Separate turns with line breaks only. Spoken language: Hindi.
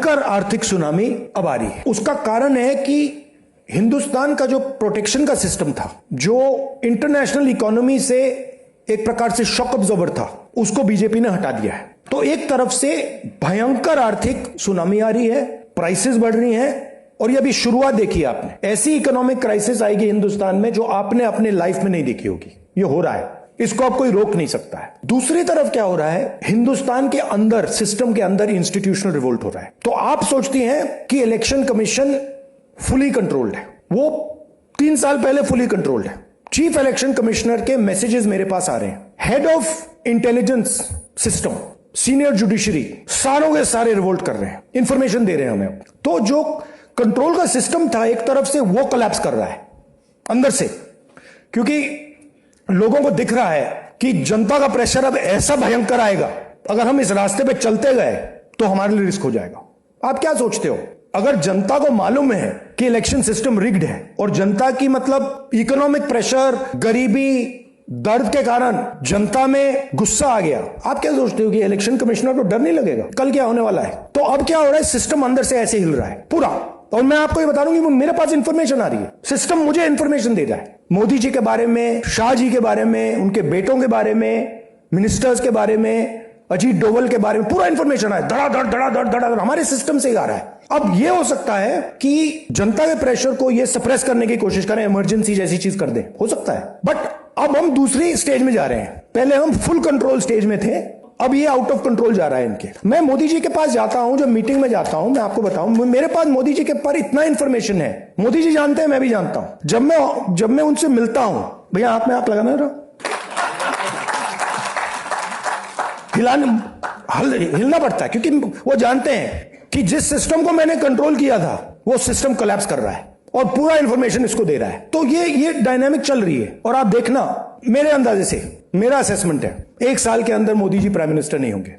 भयंकर आर्थिक सुनामी अब आ रही है। उसका कारण है कि हिंदुस्तान का जो प्रोटेक्शन का सिस्टम था, जो इंटरनेशनल इकोनॉमी से एक प्रकार से शॉक अब्जॉर्बर था, उसको बीजेपी ने हटा दिया है। तो एक तरफ से भयंकर आर्थिक सुनामी आ रही है, प्राइसेस बढ़ रही हैं, और ये अभी शुरुआत देखी आपने। ऐसी इकोनॉमिक क्राइसिस आएगी हिंदुस्तान में जो आपने अपने लाइफ में नहीं देखी होगी। ये हो रहा है, इसको अब कोई रोक नहीं सकता है। दूसरी तरफ क्या हो रहा है, हिंदुस्तान के अंदर, सिस्टम के अंदर इंस्टीट्यूशनल रिवोल्ट हो रहा है। तो आप सोचती हैं कि इलेक्शन कमीशन फुली कंट्रोल्ड है, वो 3 साल पहले फुली कंट्रोल्ड है। चीफ इलेक्शन कमिश्नर के मैसेजेस मेरे पास आ रहे हैं, head of intelligence system, senior judiciary, सारों के सारे रिवोल्ट कर रहे हैं, इंफॉर्मेशन दे रहे हैं हमें। तो जो कंट्रोल का सिस्टम था एक तरफ से, वो कोलैप्स कर रहा है अंदर से, क्योंकि लोगों को दिख रहा है कि जनता का प्रेशर अब ऐसा भयंकर आएगा, अगर हम इस रास्ते पे चलते गए तो हमारे लिए रिस्क हो जाएगा। आप क्या सोचते हो, अगर जनता को मालूम है कि इलेक्शन सिस्टम रिग्ड है और जनता की मतलब इकोनॉमिक प्रेशर, गरीबी, दर्द के कारण जनता में गुस्सा आ गया, आप क्या सोचते हो कि इलेक्शन कमिश्नर को डर नहीं लगेगा कल क्या होने वाला है? तो अब क्या हो रहा है, सिस्टम अंदर से ऐसे हिल रहा है पूरा। और मैं आपको ये बता दूं कि मेरे पास इंफॉर्मेशन आ रही है, सिस्टम मुझे इंफॉर्मेशन दे रहा है, मोदी जी के बारे में, शाह जी के बारे में, उनके बेटों के बारे में, मिनिस्टर्स के बारे में, अजीत डोवल के बारे में पूरा इंफॉर्मेशन है, धड़ाधड़ धड़ाधड़ धड़ाधड़ हमारे सिस्टम से ही आ रहा है। अब ये हो सकता है कि जनता के प्रेशर को ये सप्रेस करने की कोशिश करें, इमरजेंसी जैसी चीज कर दें, हो सकता है। बट अब हम दूसरी स्टेज में जा रहे हैं, पहले हम फुल कंट्रोल स्टेज में थे, अब ये आउट ऑफ कंट्रोल जा रहा है इनके। मैं मोदी जी के पास जाता हूं, जब मीटिंग में जाता हूं, मैं आपको बताऊं, मेरे पास मोदी जी के पर इतना इंफॉर्मेशन है, मोदी जी जानते हैं, मैं भी जानता हूं। जब मैं उनसे मिलता हूं, भैया हाथ में आप लगाना रहा, हिलना पड़ता है, क्योंकि वो जानते हैं कि जिस सिस्टम को मैंने कंट्रोल किया था वो सिस्टम कोलैप्स कर रहा है और पूरा इंफॉर्मेशन इसको दे रहा है। तो ये डायनामिक चल रही है। और आप देखना, मेरे अंदाजे से, मेरा असेसमेंट है, 1 साल के अंदर मोदी जी प्राइम मिनिस्टर नहीं होंगे।